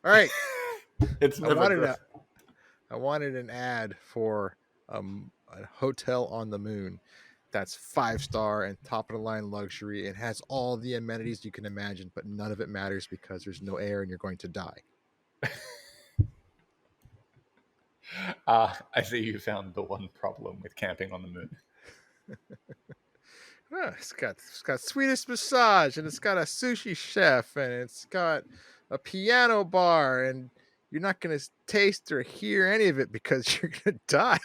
All right. It's I never wanted good. a I wanted an ad for a hotel on the moon that's 5-star and top of the line luxury. It has all the amenities you can imagine, but none of it matters because there's no air and you're going to die. I see you found the one problem with camping on the moon. It's got Swedish massage and it's got a sushi chef and it's got a piano bar and you're not going to taste or hear any of it because you're going to die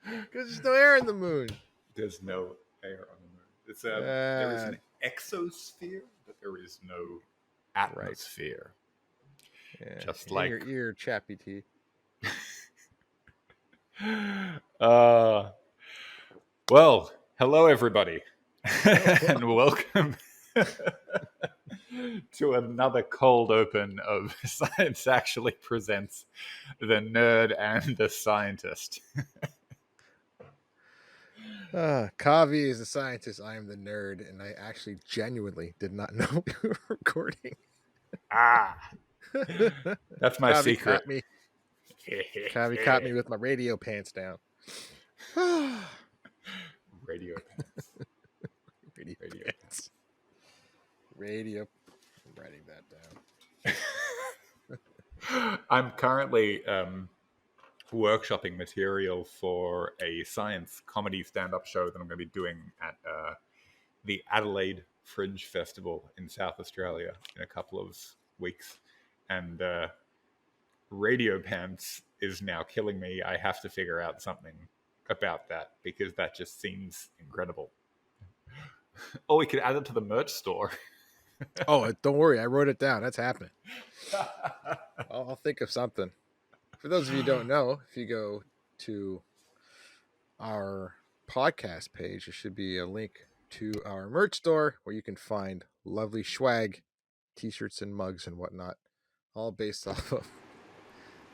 because there's no air in the moon. There's no air on the moon. There is Uh, an exosphere, but there is no right. atmosphere. Yeah. Just In your like, ear, Chappy T. well, hello everybody, Oh, and welcome to another cold open of Science Actually Presents the Nerd and the Scientist. Kavi is the scientist. I am the nerd, and I actually genuinely did not know we were recording. Ah, that's my Kavi secret. caught me. Kavi caught me with my radio pants down. Radio pants. radio Radio pants. Radio. I'm writing that down. I'm currently workshopping material for a science comedy stand-up show that I'm going to be doing at the Adelaide Fringe Festival in South Australia in a couple of weeks. And radio pants is now killing me. I have to figure out something about that because that just seems incredible. Or we could add it to the merch store. Oh, don't worry. I wrote it down. That's happening. I'll think of something. For those of you who don't know, if you go to our podcast page, there should be a link to our merch store where you can find lovely swag, t-shirts and mugs and whatnot, all based off of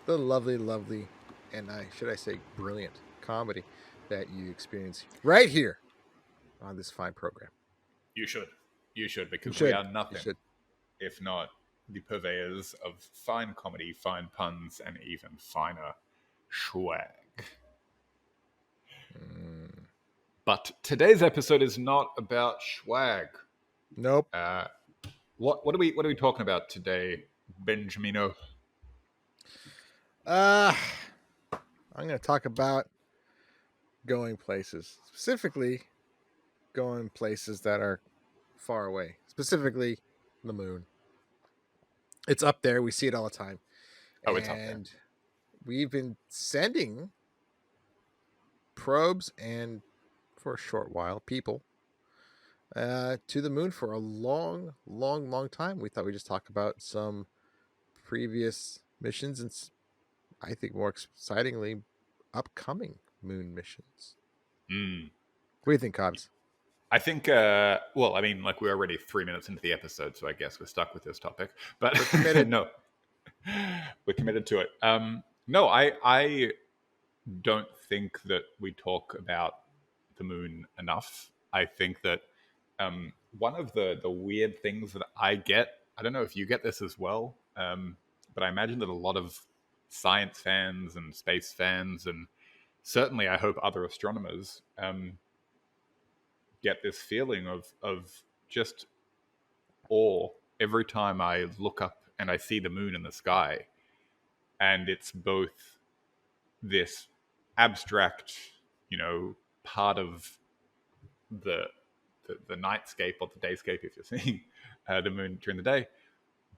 the lovely, and should I say brilliant comedy that you experience right here on this fine program. You should. You should, You because we should. are You nothing should. if not the purveyors of fine comedy, fine puns, and even finer swag. But today's episode is not about swag. Nope. What are we talking about today, Benjamino? I'm going to talk about going places, specifically going places that are far away, specifically the moon. It's up there. We see it all the time. Oh, it's up there. And we've been sending probes and, for a short while, people to the moon for a long time. We thought we'd just talk about some previous missions and, I think more excitingly, upcoming moon missions. Mm. What do you think, Cobbs? I think, well, I mean, like we're already 3 minutes into the episode, so I guess we're stuck with this topic. But We're committed. No, we're committed to it. No, I don't think that we talk about the moon enough. I think that one of the weird things that I get, I don't know if you get this as well, but I imagine that a lot of science fans and space fans, and certainly I hope other astronomers, get this feeling of just awe every time I look up and I see the moon in the sky. And it's both this abstract, part of the nightscape or the dayscape if you're seeing the moon during the day,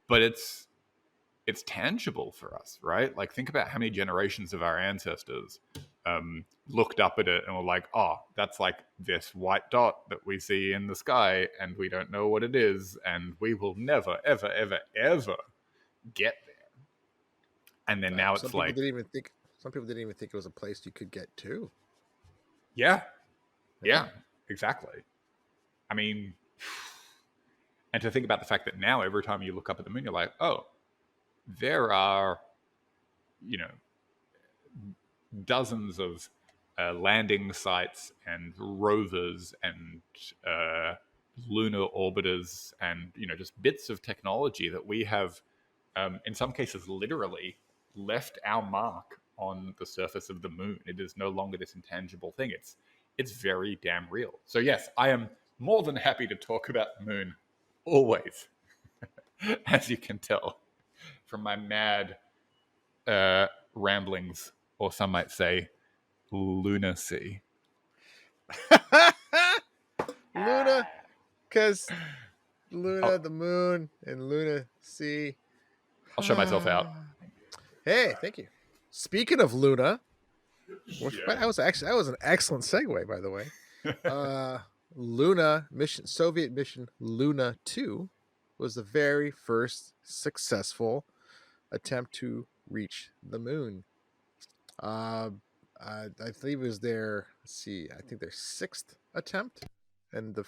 but it's tangible for us, right? Like, think about how many generations of our ancestors looked up at it and were like, oh, that's like this white dot that we see in the sky and we don't know what it is and we will never, ever, ever, ever get there. And then now Some it's people like, didn't even think. Some people didn't even think it was a place you could get to. yeah, exactly. I mean, and to think about the fact that now every time you look up at the moon, you're like, oh, there are, dozens of landing sites and rovers and lunar orbiters and just bits of technology that we have, in some cases, literally left our mark on the surface of the moon. It is no longer this intangible thing. It's very damn real. So yes, I am more than happy to talk about the moon, always, as you can tell from my mad ramblings, or some might say, lunacy. Luna, because I'll, Luna, the moon, and Luna sea. I'll show myself out. Hey, thank you. Speaking of Luna, Yeah. that was an excellent segue, by the way. Luna mission, Soviet mission Luna 2 was the very first successful attempt to reach the moon. Uh, I believe it was their, let's see, I think their sixth attempt and the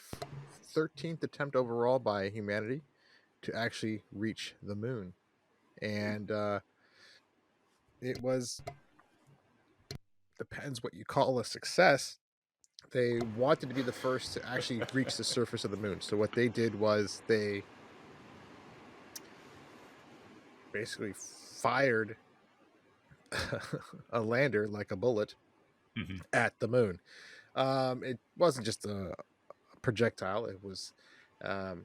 13th attempt overall by humanity to actually reach the moon. And it was, depends what you call a success. They wanted to be the first to actually reach the surface of the moon. So what they did was they basically fired a lander like a bullet at the moon. It wasn't just a projectile; it was a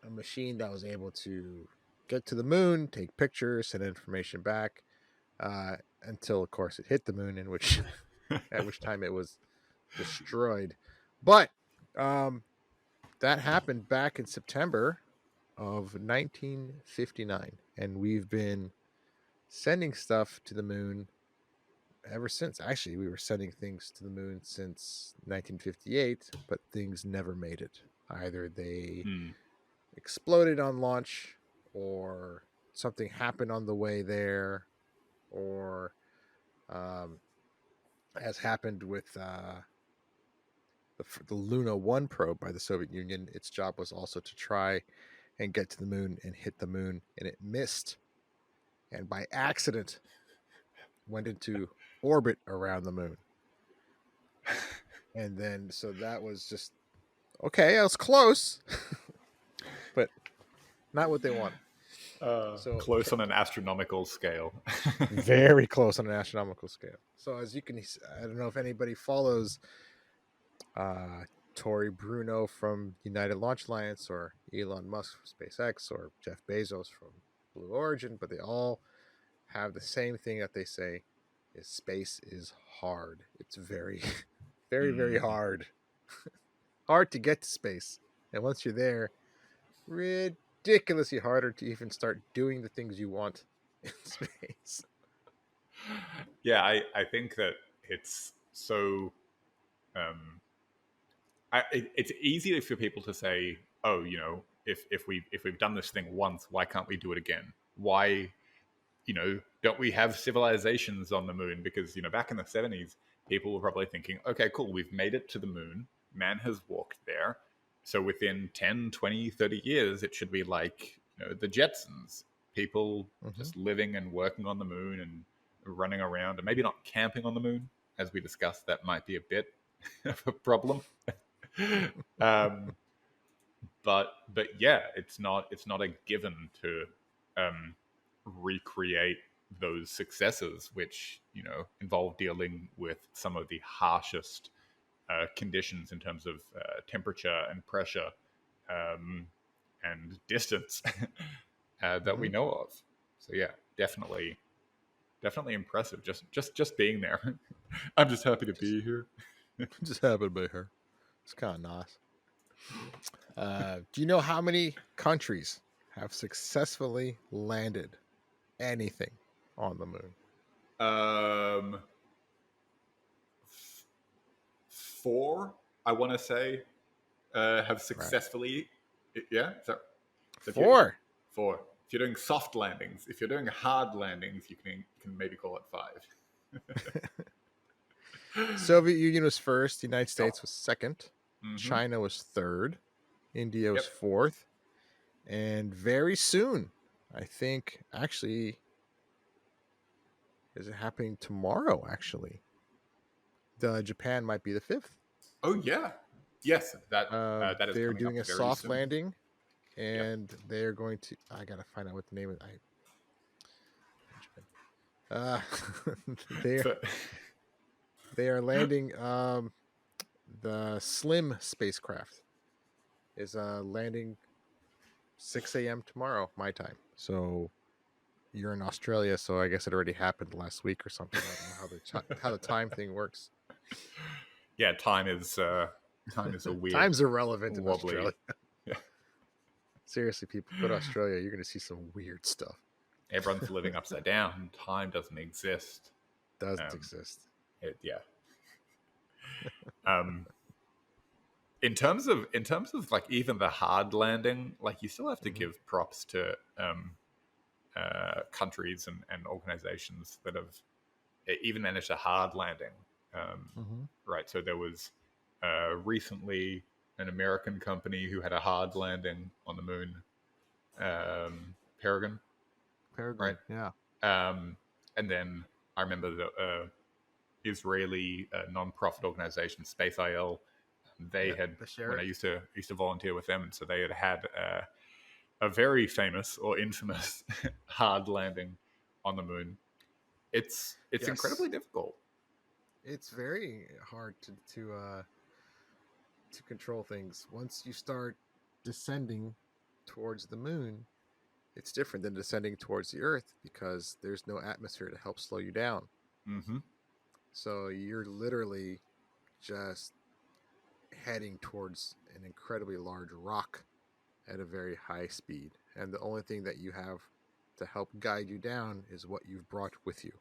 machine that was able to get to the moon, take pictures, send information back, until, of course, it hit the moon, in which at which time it was destroyed. But that happened back in September of 1959, and we've been sending stuff to the moon ever since. Actually, we were sending things to the moon since 1958, but things never made it. Either they exploded on launch, or something happened on the way there, or as happened with the Luna 1 probe by the Soviet Union. Its job was also to try and get to the moon and hit the moon, and it missed. And by accident, went into orbit around the moon. And then, so that was just, okay, I was close, but not what they wanted. So Close on an astronomical scale. very close on an astronomical scale. So as you can, I don't know if anybody follows Tory Bruno from United Launch Alliance, or Elon Musk from SpaceX, or Jeff Bezos from Blue Origin, but they all have the same thing that they say is space is hard. It's very, very, very hard. Hard to get to space. And once you're there, ridiculously harder to even start doing the things you want in space. Yeah, I think that it's so it's easy for people to say, oh, if we've done this thing once, why can't we do it again? Why, don't we have civilizations on the moon? Because back in the 70s, people were probably thinking, okay, cool, we've made it to the moon, man has walked there, so within 10, 20, 30 years it should be like the Jetsons, people just living and working on the moon and running around, and maybe not camping on the moon. As we discussed, that might be a bit of a problem. But yeah, it's not a given to recreate those successes, which involve dealing with some of the harshest conditions in terms of temperature and pressure and distance that we know of. So yeah, definitely impressive. Just being there. I'm just happy to be here. Just happy to be here. It's kind of nice. Do you know how many countries have successfully landed anything on the moon? 4, I want to say, have successfully. Right. Yeah, so 4. 4. If you're doing soft landings, if you're doing hard landings, you can maybe call it 5. Soviet Union was first. The United States was second. China was third. India was fourth. And very soon, I think, actually, is it happening tomorrow, actually? Japan might be the fifth. Oh, yeah. Yes, that is They're coming up doing a very soft soon. landing, Yep. and they're going to. I gotta find out what the name of. Benjamin. They're So, they are landing. The Slim spacecraft is landing 6 a.m. tomorrow, my time. So you're in Australia, so I guess it already happened last week or something. I don't know how the time thing works. yeah, time is a weird, Time's irrelevant in wobbly. Australia. Seriously, people, go to Australia. You're going to see some weird stuff. Everyone's living upside down. Time doesn't exist. Doesn't Um, exist. yeah. Um, in terms of like even the hard landing, like you still have to Mm-hmm. give props to countries and organizations that have even managed a hard landing. Mm-hmm. Right. So there was recently an American company who had a hard landing on the moon, Peregrine, right? Peregrine, yeah. And then I remember the Israeli non-profit organization Space IL. They Yeah, had the when I sheriff. used to volunteer with them, and so they had a very famous or infamous hard landing on the moon. It's Yes, incredibly difficult. it's very hard to control things. Once you start descending towards the moon, it's different than descending towards the Earth because there's no atmosphere to help slow you down. Mm-hmm. So you're literally just heading towards an incredibly large rock at a very high speed. And the only thing that you have to help guide you down is what you've brought with you.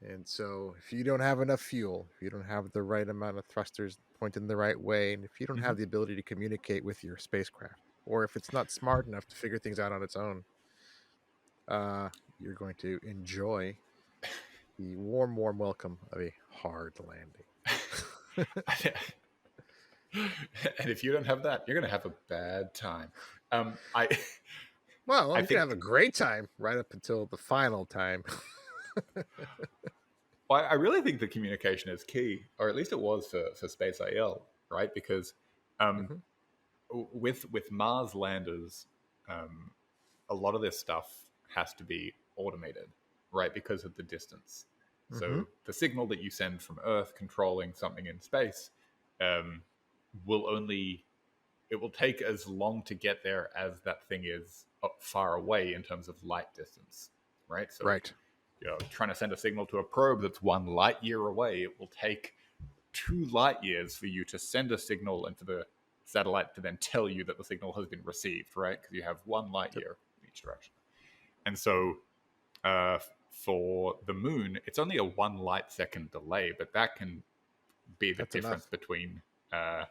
And so, if you don't have enough fuel, if you don't have the right amount of thrusters pointing the right way, and if you don't Mm-hmm. have the ability to communicate with your spacecraft, or if it's not smart enough to figure things out on its own, uh, you're going to enjoy the warm, warm welcome of a hard landing. And if you don't have that, you're going to have a bad time. I Well, I you can have think a great time right up until the final time. I really think the communication is key, or at least it was for Space IL, right? Because um, Hmm. with Mars landers, um, a lot of this stuff has to be automated, right? Because of the distance. Hmm. So the signal that you send from Earth controlling something in space um, will only it will take as long to get there as that thing is far away in terms of light distance, right? So Right. trying to send a signal to a probe that's 1 light year away, it will take 2 light years for you to send a signal and for the satellite to then tell you that the signal has been received, right? Because you have 1 light year in each direction. And so uh, for the moon, it's only a 1 light second delay, but that can be the That's enough. difference between uh,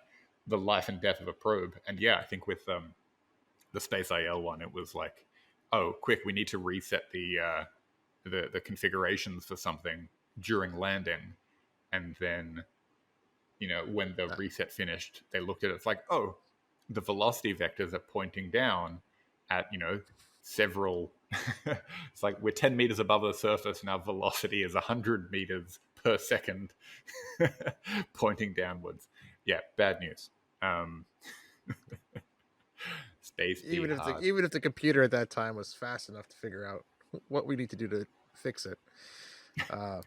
the life and death of a probe. And yeah, I think with the Space IL one, it was like, oh, quick, we need to reset the configurations for something during landing, and then when the Uh, reset finished, they looked at it. It's like, oh, the velocity vectors are pointing down at several. It's like we're 10 meters above the surface, and our velocity is 100 meters per second, pointing downwards. Yeah, bad news. Um, Space be hard. even if the computer at that time was fast enough to figure out what we need to do to fix it, uh,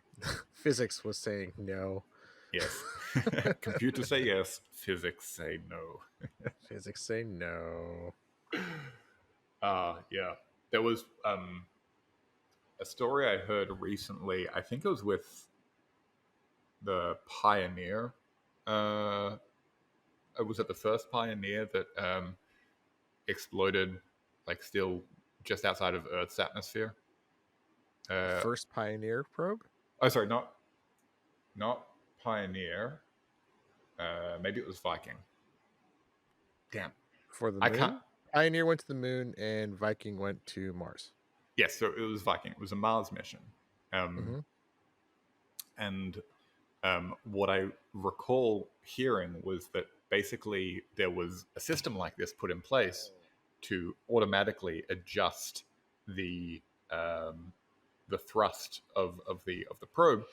physics was saying no. Yes. Computers say yes, physics say no. Physics say no. Yeah. There was a story I heard recently. I think it was with the Pioneer. Uh, was it the first Pioneer that exploded, like still just outside of Earth's atmosphere? The Uh, first Pioneer probe oh, sorry, not Pioneer. Maybe it was Viking. Damn, for the I can't. moon. Pioneer went to the moon, and Viking went to Mars. Yes, so it was Viking. It was a Mars mission. Hmm. And what I recall hearing was that basically there was a system like this put in place to automatically adjust the thrust of the probe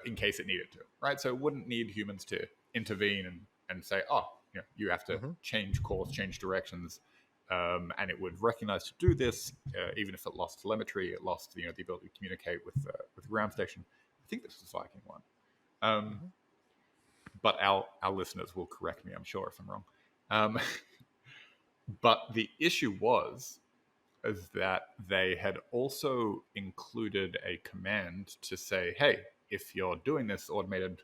in case it needed to, right? So it wouldn't need humans to intervene and say, oh, you have to change course, change directions, and it would recognize to do this, even if it lost telemetry, it lost the ability to communicate with the ground station. I think this was Viking one, but our listeners will correct me, I'm sure, if I'm wrong. But the issue was is that they had also included a command to say, hey, if you're doing this automated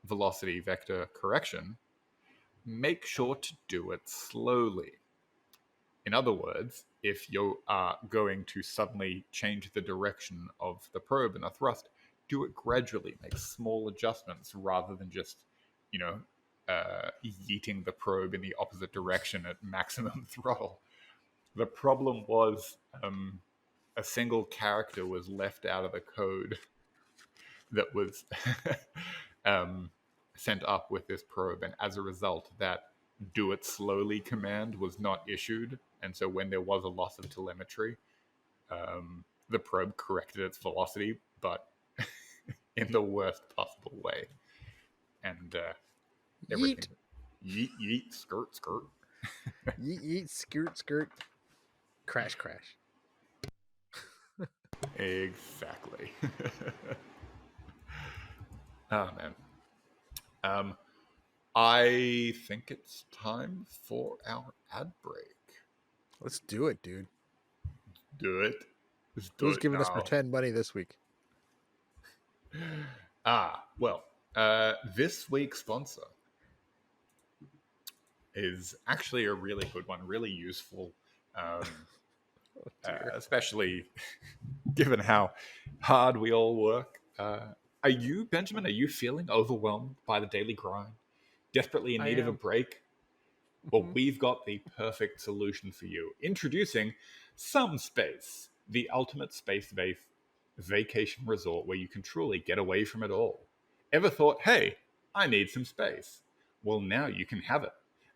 velocity vector correction, make sure to do it slowly. In other words, if you are going to suddenly change the direction of the probe and the thrust, do it gradually, make small adjustments rather than just, yeeting the probe in the opposite direction at maximum throttle. The problem was a single character was left out of the code that was sent up with this probe, and as a result, that do it slowly command was not issued, and so when there was a loss of telemetry, the probe corrected its velocity, but in the worst possible way, and everything yeet yeet skirt skirt yeet yeet skirt skirt crash crash. Exactly. Oh man. I think it's time for our ad break. Let's do it, dude. Do it. Let's do Who's it giving us now. pretend money this week? Well, this week's sponsor is actually a really good one, really useful, especially given how hard we all work. Are you, Benjamin, are you feeling overwhelmed by the daily grind? Desperately in need of a break? Well, we've got the perfect solution for you. Introducing Some Space, the ultimate space vacation resort where you can truly get away from it all. Ever thought, hey, I need some space? Well, now you can have it.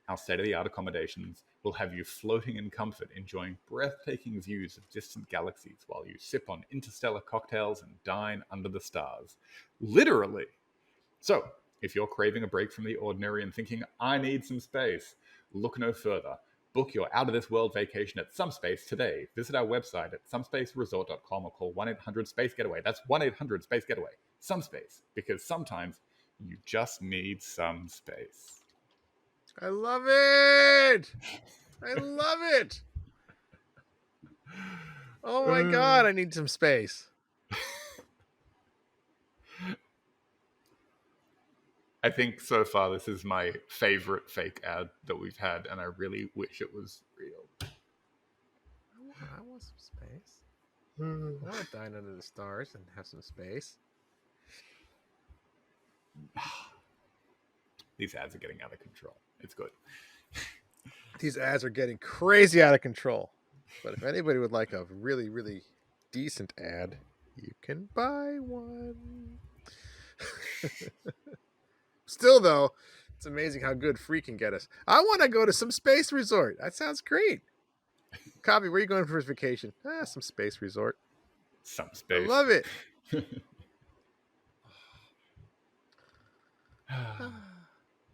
Our state-of-the-art accommodations will have you floating in comfort, enjoying breathtaking views of distant galaxies while you sip on interstellar cocktails and dine under the stars. Literally. So, if you're craving a break from the ordinary and thinking, I need some space, look no further. Book your out-of-this-world vacation at SomeSpace today. Visit our website at somespaceresort.com or call 1-800-SPACE-GETAWAY. That's 1-800-SPACE-GETAWAY. Somespace, because sometimes you just need some space. I love it! I love it! Oh my god, I need some space. I think so far this is my favorite fake ad that we've had, and I really wish it was real. I want some space. I want to dine under the stars and have some space. These ads are getting out of control. It's good. These ads are getting crazy out of control. But if anybody would like a really, really decent ad, you can buy one. Still, though, it's amazing how good free can get us. I want to go to some space resort. That sounds great. Kovi, where are you going for vacation? Some space resort. Some space. I love it.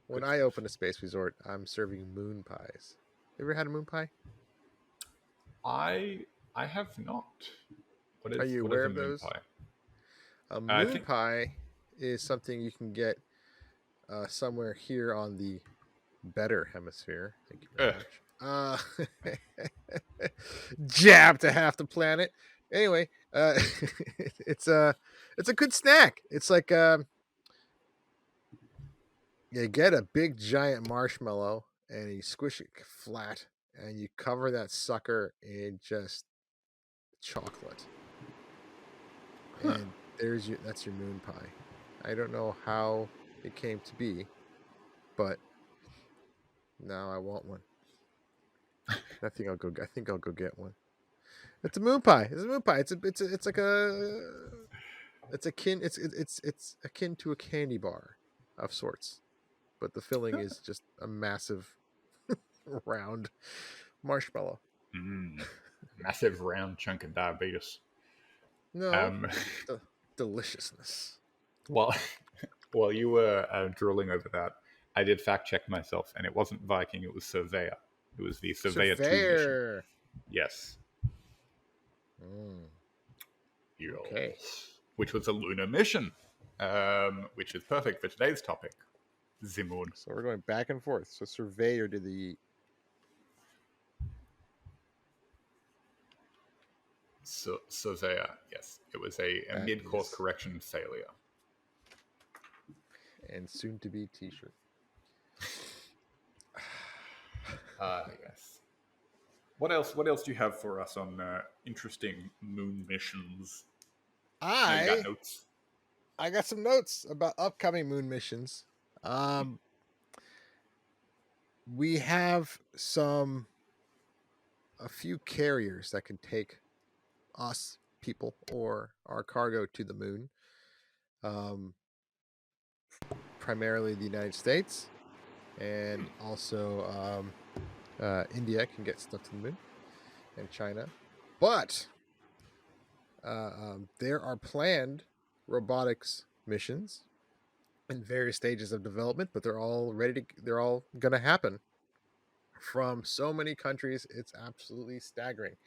When I open a space resort, I'm serving moon pies. You ever had a moon pie? I have not. Are you aware of those? Pie? A moon pie is something you can get somewhere here on the better hemisphere. Thank you very much. Jab to half the planet. Anyway, it's a good snack. It's like you get a big giant marshmallow and you squish it flat and you cover that sucker in just chocolate. And that's your moon pie. I don't know how it came to be, but now I want one. I think I'll go get one. It's a moon pie. It's a moon pie. It's akin to a candy bar of sorts, but the filling is just a massive round marshmallow. Massive round chunk of diabetes. No, deliciousness. Well, While you were drooling over that, I did fact check myself, and it wasn't Viking; it was Surveyor. It was the Surveyor 2 mission. Surveyor. Yes, Mm, okay. yes. Which was a lunar mission, which is perfect for today's topic, the moon. So we're going back and forth. So Surveyor did the Surveyor, yes, it was a that mid-course is correction failure. and soon to be T-shirt. Yes. What else? What else do you have for us on interesting moon missions? Now you got notes. I got some notes about upcoming moon missions. We have a few carriers that can take us people or our cargo to the moon. Primarily the United States, and also India can get stuff to the moon, and China. But there are planned robotics missions in various stages of development, but they're all they're all going to happen from so many countries. It's absolutely staggering,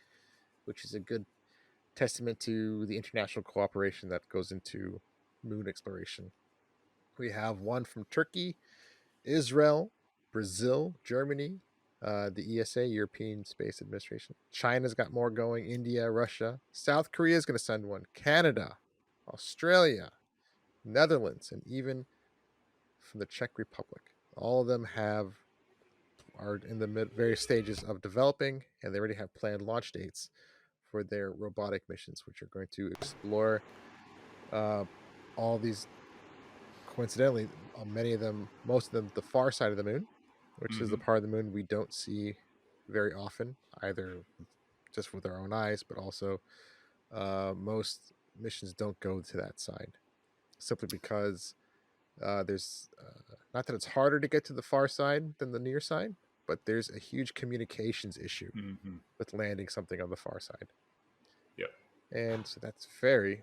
which is a good testament to the international cooperation that goes into moon exploration. We have one from Turkey, Israel, Brazil, Germany, the ESA, European Space Administration. China's got more going. India, Russia. South Korea is going to send one. Canada, Australia, Netherlands, and even from the Czech Republic. All of them are in the various stages of developing, and they already have planned launch dates for their robotic missions, which are going to explore all these. Coincidentally, most of them, the far side of the moon, which is the part of the moon we don't see very often, either just with our own eyes, but also most missions don't go to that side simply because there's not that it's harder to get to the far side than the near side, but there's a huge communications issue with landing something on the far side. Yep. And so that's very,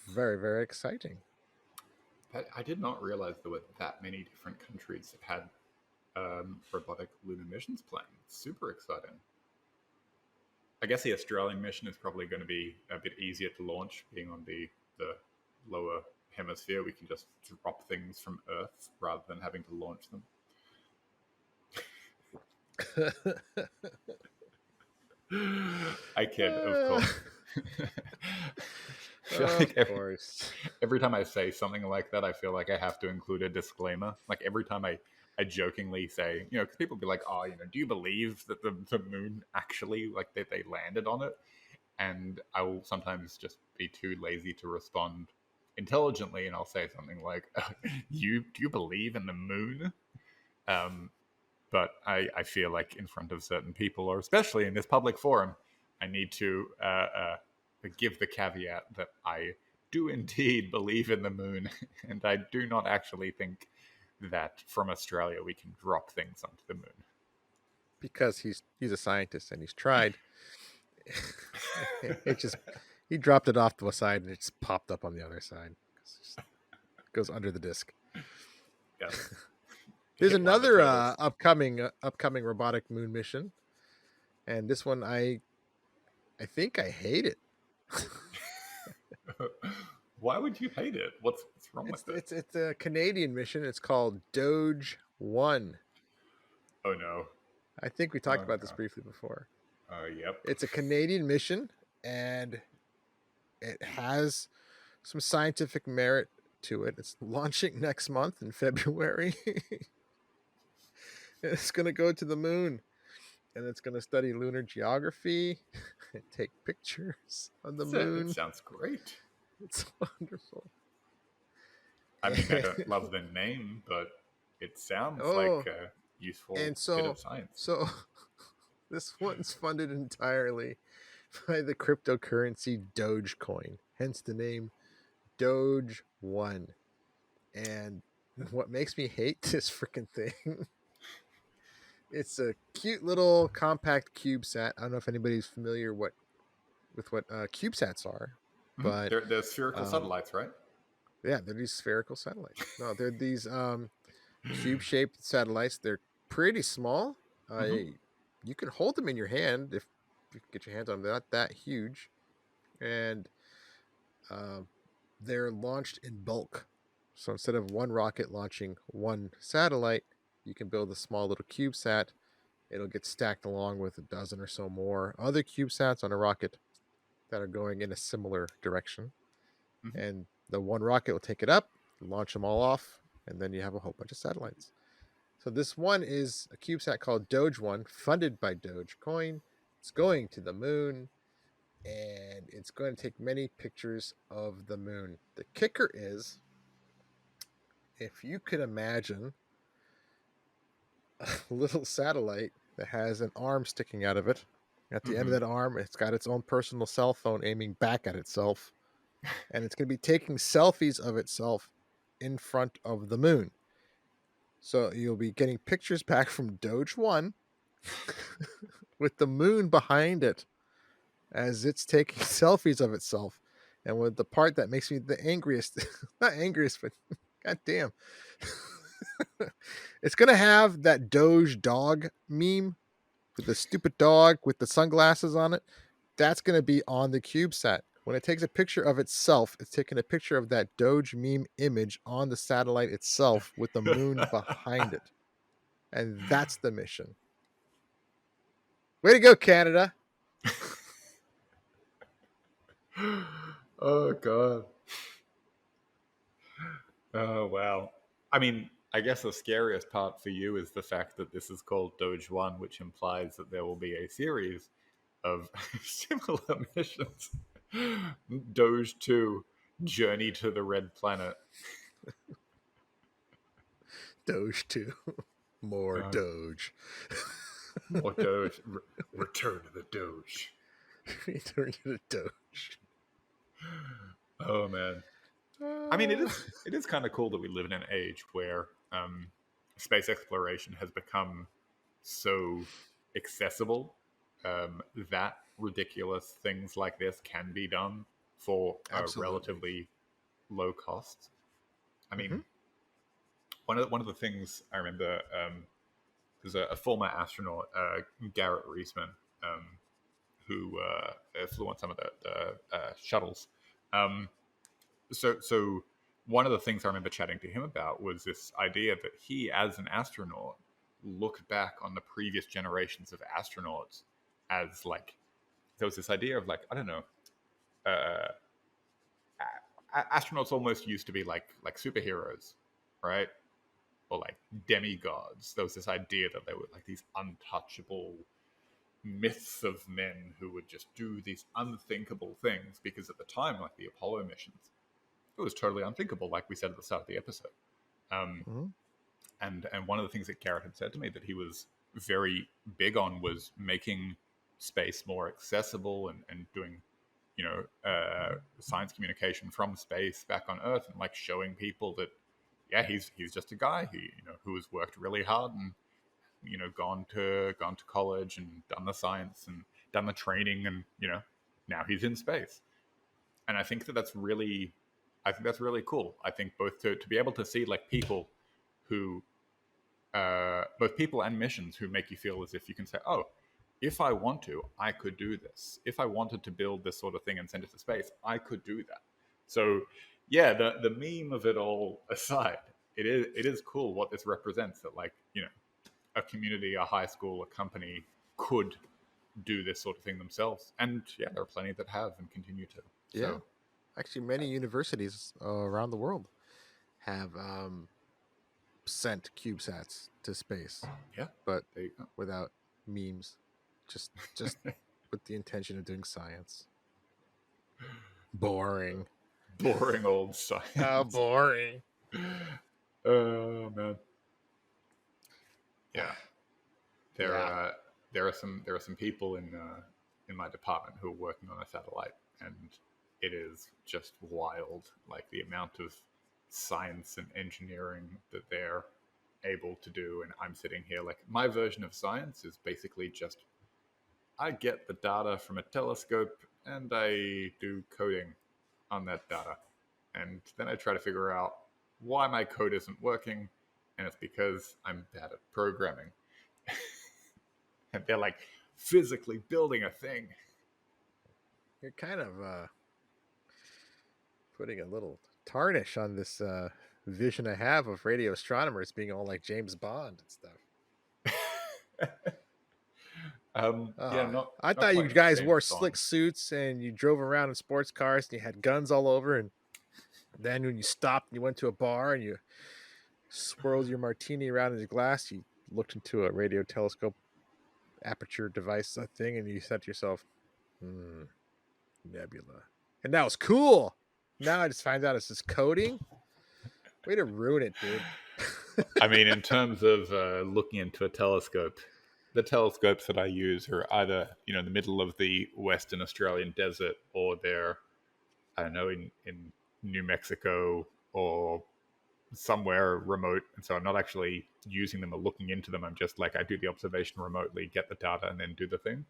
very, very exciting. I did not realize there were that many different countries that had robotic lunar missions planned. Super exciting. I guess the Australian mission is probably going to be a bit easier to launch, being on the lower hemisphere. We can just drop things from Earth rather than having to launch them. I kid, of course. Of course. Every time I say something like that, I feel like I have to include a disclaimer. Like every time I jokingly say, because people be like, oh, do you believe that the moon actually, like, that they landed on it? And I will sometimes just be too lazy to respond intelligently, and I'll say something like, do you believe in the moon? But I feel like in front of certain people, or especially in this public forum, I need to give the caveat that I do indeed believe in the moon, and I do not actually think that from Australia we can drop things onto the moon. Because he's a scientist and he's tried. He dropped it off to a side and it just popped up on the other side. It goes under the disc. Yes. There's another upcoming robotic moon mission, and this one I think I hate it. Why would you hate it? What's wrong with it? It's a Canadian mission. It's called Doge 1. Oh no. I think we talked about this briefly before. Yep. It's a Canadian mission, and it has some scientific merit to it. It's launching next month in February. It's going to go to the moon, and it's going to study lunar geography and take pictures on the moon. It sounds great. It's wonderful. I mean, I don't love the name, but it sounds like a useful bit of science. So this one's funded entirely by the cryptocurrency Dogecoin, hence the name Doge 1. And what makes me hate this freaking thing, it's a cute little compact CubeSat. I don't know if anybody's familiar with what CubeSats are, but they're spherical satellites, right? Yeah, they're these spherical satellites. No, they're these cube-shaped satellites. They're pretty small. Mm-hmm. You can hold them in your hand if you can get your hands on them. They're not that huge, and uh, they're launched in bulk. So instead of one rocket launching one satellite, you can build a small little CubeSat. It'll get stacked along with a dozen or so more other CubeSats on a rocket that are going in a similar direction. Mm-hmm. And the one rocket will take it up, launch them all off, and then you have a whole bunch of satellites. So this one is a CubeSat called Doge One, funded by Dogecoin. It's going to the moon, and it's going to take many pictures of the moon. The kicker is, if you could imagine a little satellite that has an arm sticking out of it. At the end of Mm-hmm. that arm, it's got its own personal cell phone aiming back at itself, and it's going to be taking selfies of itself in front of the moon. So you'll be getting pictures back from Doge 1 with the moon behind it as it's taking selfies of itself. And with the part that makes me the angriest, not angriest, but goddamn, it's going to have that Doge dog meme with the stupid dog with the sunglasses on it. That's going to be on the CubeSat. When it takes a picture of itself, it's taking a picture of that Doge meme image on the satellite itself with the moon behind it. And that's the mission. Way to go, Canada. Oh god. Oh wow. I mean, I guess the scariest part for you is the fact that this is called Doge One, which implies that there will be a series of similar missions. Doge Two, Journey to the Red Planet. Doge 2. More Uh, Doge. more Doge. Return to the Doge. Return to the Doge. Oh man. I mean, it is kind of cool that we live in an age where space exploration has become so accessible that ridiculous things like this can be done for a Absolutely. relatively low cost. I Mm-hmm. mean, one of the things I remember there's a former astronaut, Garrett Reisman, um, who flew on some of the shuttles. Um, so one of the things I remember chatting to him about was this idea that he, as an astronaut, looked back on the previous generations of astronauts as like there was this idea of like I don't know, uh, astronauts almost used to be like superheroes, right? Or like demigods. There was this idea that they were like these untouchable myths of men who would just do these unthinkable things because at the time, like the Apollo missions, it was totally unthinkable, like we said at the start of the episode. Um, Mm-hmm. and one of the things that Garrett had said to me that he was very big on was making space more accessible and doing science communication from space back on Earth and like showing people that yeah he's just a guy who has worked really hard and gone to college and done the science and done the training and now he's in space. And I think that's really cool. I think both to be able to see like people who both people and missions who make you feel as if you can say, oh, if I want to, I could do this. If I wanted to build this sort of thing and send it to space, I could do that. So yeah, the meme of it all aside, it is cool what this represents, that like a community, a high school, a company could do this sort of thing themselves. And yeah, there are plenty that have and continue to. Yeah. So Actually, many universities around the world have sent CubeSats to space, yeah, but there you go. without memes. Just with the intention of doing science. Boring. Boring old How science. boring. Oh man. Yeah. There Yeah. are some people in my department who are working on a satellite, and it is just wild, like the amount of science and engineering that they're able to do. And I'm sitting here like my version of science is basically just I get the data from a telescope and I do coding on that data. And then I try to figure out why my code isn't working, and it's because I'm bad at programming. And they're like physically building a thing. You're kind of putting a little tarnish on this vision I have of radio astronomers being all like James Bond and stuff. Yeah, not I not thought you quite guys James wore Bond. slick suits and you drove around in sports cars and you had guns all over. And then when you stopped and you went to a bar and you swirled your martini around in the glass, you looked into a radio telescope aperture device thing and you said to yourself, nebula. And that was cool. Now I just find out it's just coding. Way to ruin it, dude. I mean, in terms of looking into a telescope, the telescopes that I use are either in the middle of the Western Australian desert, or they're, I don't know, in New Mexico or somewhere remote, and so I'm not actually using them or looking into them. I'm just like, I do the observation remotely, get the data, and then do the thing.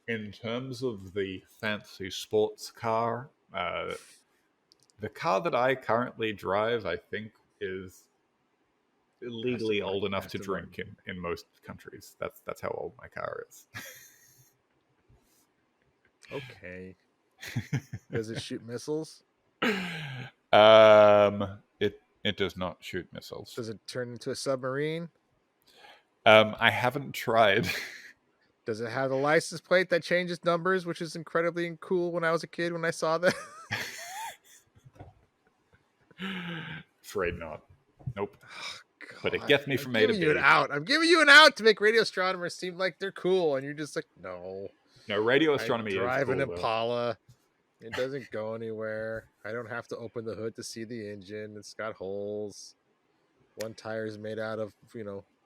In terms of the fancy sports car, the car that I currently drive, I think, is legally old enough to drink in most countries. That's how old my car is. Okay. Does it shoot missiles? It does not shoot missiles. Does it turn into a submarine? I haven't tried. Does it have a license plate that changes numbers, which is incredibly cool when I was a kid when I saw that? Afraid not. Nope. God, but it gets me from A to B. I'm giving you an out to make radio astronomers seem like they're cool, and you're just like, no. No, radio astronomy is drive cool, an Impala. It doesn't go anywhere. I don't have to open the hood to see the engine. It's got holes. One tire is made out of,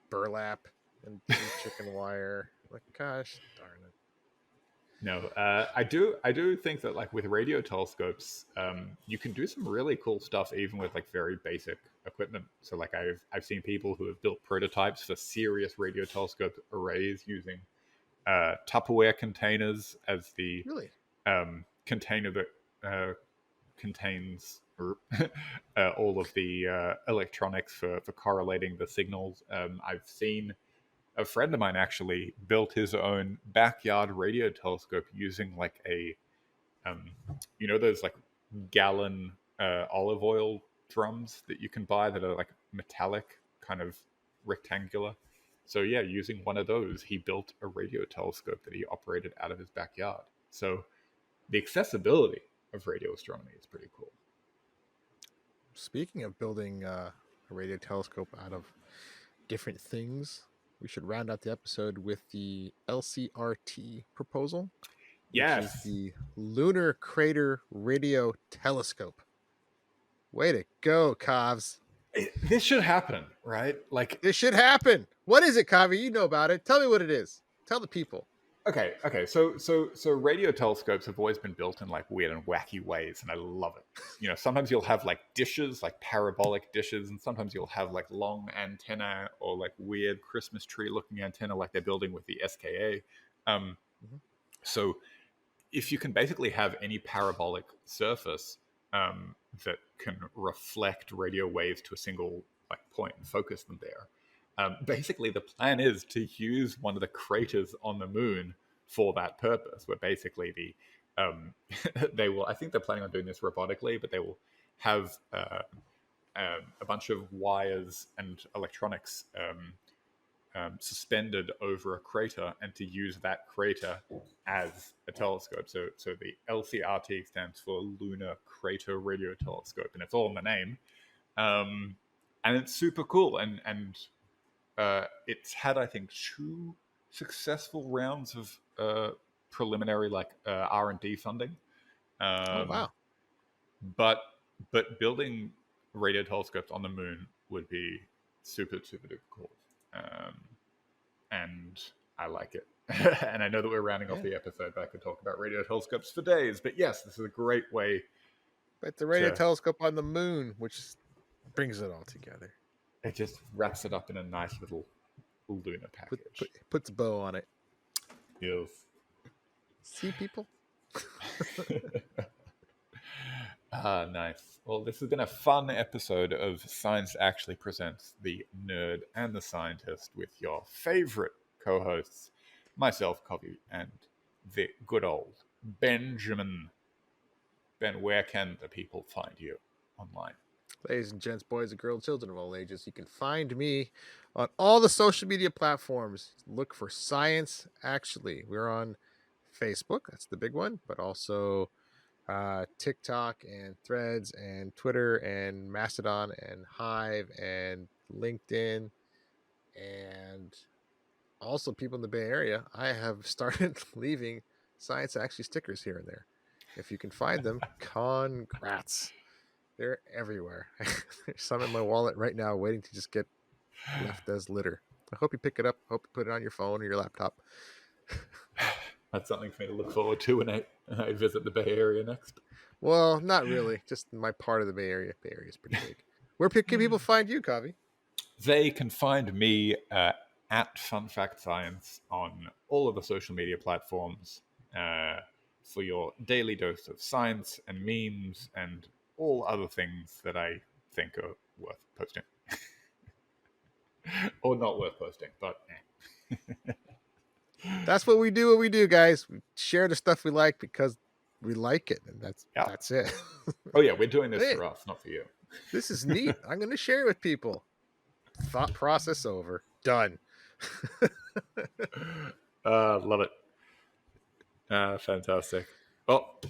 burlap and chicken wire. Like, gosh darn it. No, I do think that, like, with radio telescopes, you can do some really cool stuff even with like very basic equipment. So like I've seen people who have built prototypes for serious radio telescope arrays using Tupperware containers as the Really? Container that contains all of the electronics for correlating the signals. I've seen a friend of mine actually built his own backyard radio telescope using like a those like gallon olive oil drums that you can buy that are like metallic, kind of rectangular. So yeah, using one of those, he built a radio telescope that he operated out of his backyard. So the accessibility of radio astronomy is pretty cool. Speaking of building a radio telescope out of different things, we should round out the episode with the LCRT proposal, which is the Lunar Crater Radio Telescope. Way to go, Kovs. This should happen, right? Like, this should happen. What is it, Kavi? You know about it. Tell me what it is. Tell the people. Okay. So radio telescopes have always been built in like weird and wacky ways, and I love it. Sometimes you'll have like dishes, like parabolic dishes, and sometimes you'll have like long antenna or like weird Christmas tree looking antenna, like they're building with the SKA. So if you can basically have any parabolic surface that can reflect radio waves to a single like point and focus them there. Basically, the plan is to use one of the craters on the moon for that purpose, where basically they will, I think they're planning on doing this robotically, but they will have a bunch of wires and electronics suspended over a crater, and to use that crater as a telescope. So the LCRT stands for Lunar Crater Radio Telescope, and it's all in the name. And it's super cool, and it's had, I think, 2 successful rounds of preliminary like R&D funding. Oh wow! But building radio telescopes on the moon would be super duper cool, and I like it. And I know that we're rounding off the episode, but I could talk about radio telescopes for days. But yes, this is a great way. But the radio telescope on the moon, which brings it all together. It just wraps it up in a nice little lunar package. Puts a bow on it. Yes. See, people? Ah, nice. Well, this has been a fun episode of Science Actually Presents the Nerd and the Scientist with your favorite co hosts, myself, Kovi, and the good old Benjamin. Ben, where can the people find you online? Ladies and gents, boys and girls, children of all ages, you can find me on all the social media platforms. Look for Science Actually. We're on Facebook, that's the big one, but also TikTok and Threads and Twitter and Mastodon and Hive and LinkedIn and also people in the Bay Area. I have started leaving Science Actually stickers here and there. If you can find them, congrats. They're everywhere. There's some in my wallet right now waiting to just get left as litter. I hope you pick it up. Hope you put it on your phone or your laptop. That's something for me to look forward to when I visit the Bay Area next. Well, not really. Just my part of the Bay Area. Bay Area is pretty big. Where can people find you, Kavi? They can find me at Fun Fact Science on all of the social media platforms for your daily dose of science and memes and all other things that I think are worth posting. Or not worth posting, but That's what we do, guys. We share the stuff we like because we like it, and that's it. Oh yeah, we're doing this Hey, for us, not for you. this is neat. I'm going to share it with people. Thought process over. Done. Love it. Fantastic. Well,